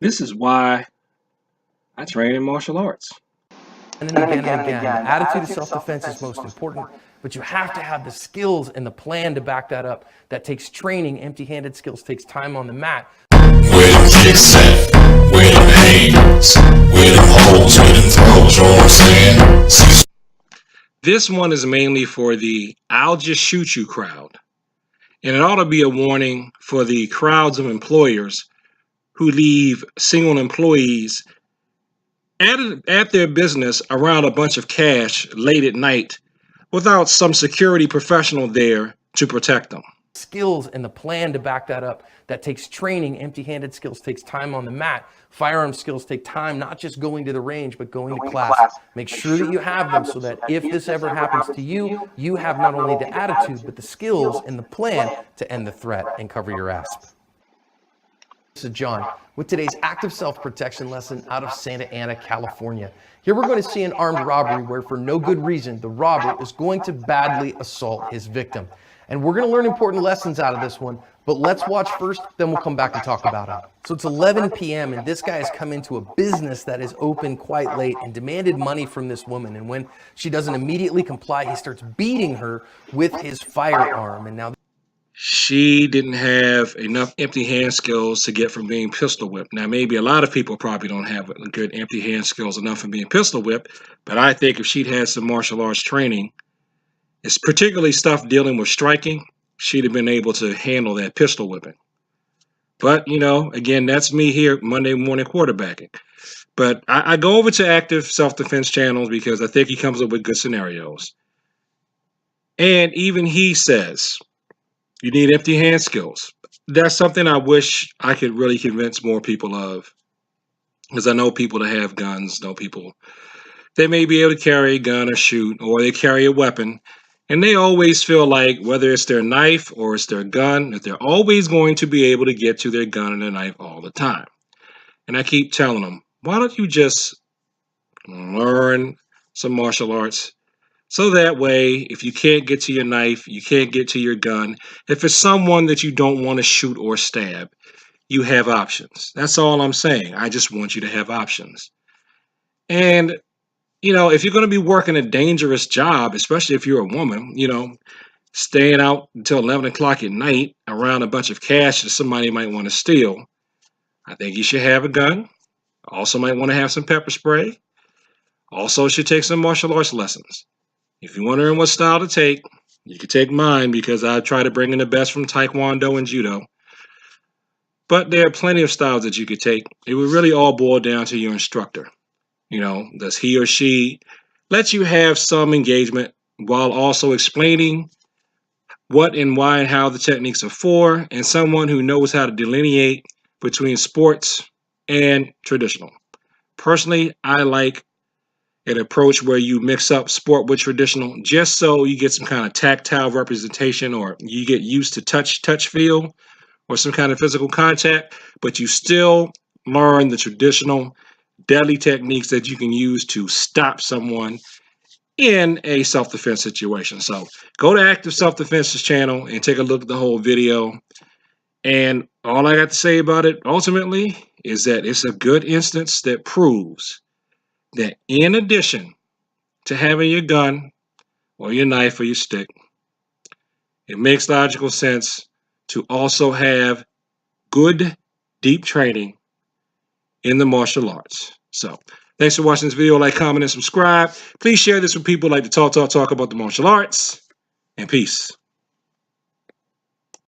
This is why I train in martial arts. And again and again. The attitude of self-defense is most important, but you have to have the skills and the plan to back that up. That takes training. Empty-handed skills takes time on the mat. Where them kicks at? Where them hands? Where them holes? Where them throws? You know what I'm saying? This one is mainly for the "I'll just shoot you" crowd. And it ought to be a warning for the crowds of employers who leave single employees at their business around a bunch of cash late at night without some security professional there to protect them. Skills and the plan to back that up. That takes training. Empty-handed skills takes time on the mat. Firearm skills take time, not just going to the range, but going to class. Make sure that you have them so that if this ever happens to you, you have not only the attitude, but the skills and the plan to end the threat and cover your ass. This is John with today's active self-protection lesson out of Santa Ana, California. Here we're going to see an armed robbery where for no good reason, the robber is going to badly assault his victim. And we're going to learn important lessons out of this one, but let's watch first, then we'll come back and talk about it. So it's 11 p.m. and this guy has come into a business that is open quite late and demanded money from this woman. And when she doesn't immediately comply, he starts beating her with his firearm. And now she didn't have enough empty hand skills to get from being pistol whipped. Now, maybe a lot of people probably don't have good empty hand skills enough from being pistol whipped, but I think if she'd had some martial arts training, it's particularly stuff dealing with striking, she'd have been able to handle that pistol whipping. But, you know, again, that's me here Monday morning quarterbacking. But I go over to active self-defense channels because I think he comes up with good scenarios. And even he says, you need empty hand skills. That's something I wish I could really convince more people of. Because I know people that have guns, know people, they may be able to carry a gun or shoot, or they carry a weapon. And they always feel like whether it's their knife or it's their gun, that they're always going to be able to get to their gun and their knife all the time. And I keep telling them, why don't you just learn some martial arts? So that way, if you can't get to your knife, you can't get to your gun, if it's someone that you don't want to shoot or stab, you have options. That's all I'm saying. I just want you to have options. And you know, if you're going to be working a dangerous job, especially if you're a woman, you know, staying out until 11 o'clock at night around a bunch of cash that somebody might want to steal, I think you should have a gun. Also might want to have some pepper spray. Also should take some martial arts lessons. If you want to learn what style to take, you can take mine because I try to bring in the best from Taekwondo and Judo. But there are plenty of styles that you could take. It would really all boil down to your instructor. You know, does he or she let you have some engagement while also explaining what and why and how the techniques are for, and someone who knows how to delineate between sports and traditional. Personally, I like an approach where you mix up sport with traditional just so you get some kind of tactile representation, or you get used to touch feel or some kind of physical contact, but you still learn the traditional deadly techniques that you can use to stop someone in a self-defense situation. So go to Active Self-Defense's channel and take a look at the whole video. And all I got to say about it ultimately is that it's a good instance that proves that in addition to having your gun or your knife or your stick, it makes logical sense to also have good, deep training in the martial arts. So thanks for watching this video. Like, comment, and subscribe. Please share this with people who like to talk about the martial arts. And peace.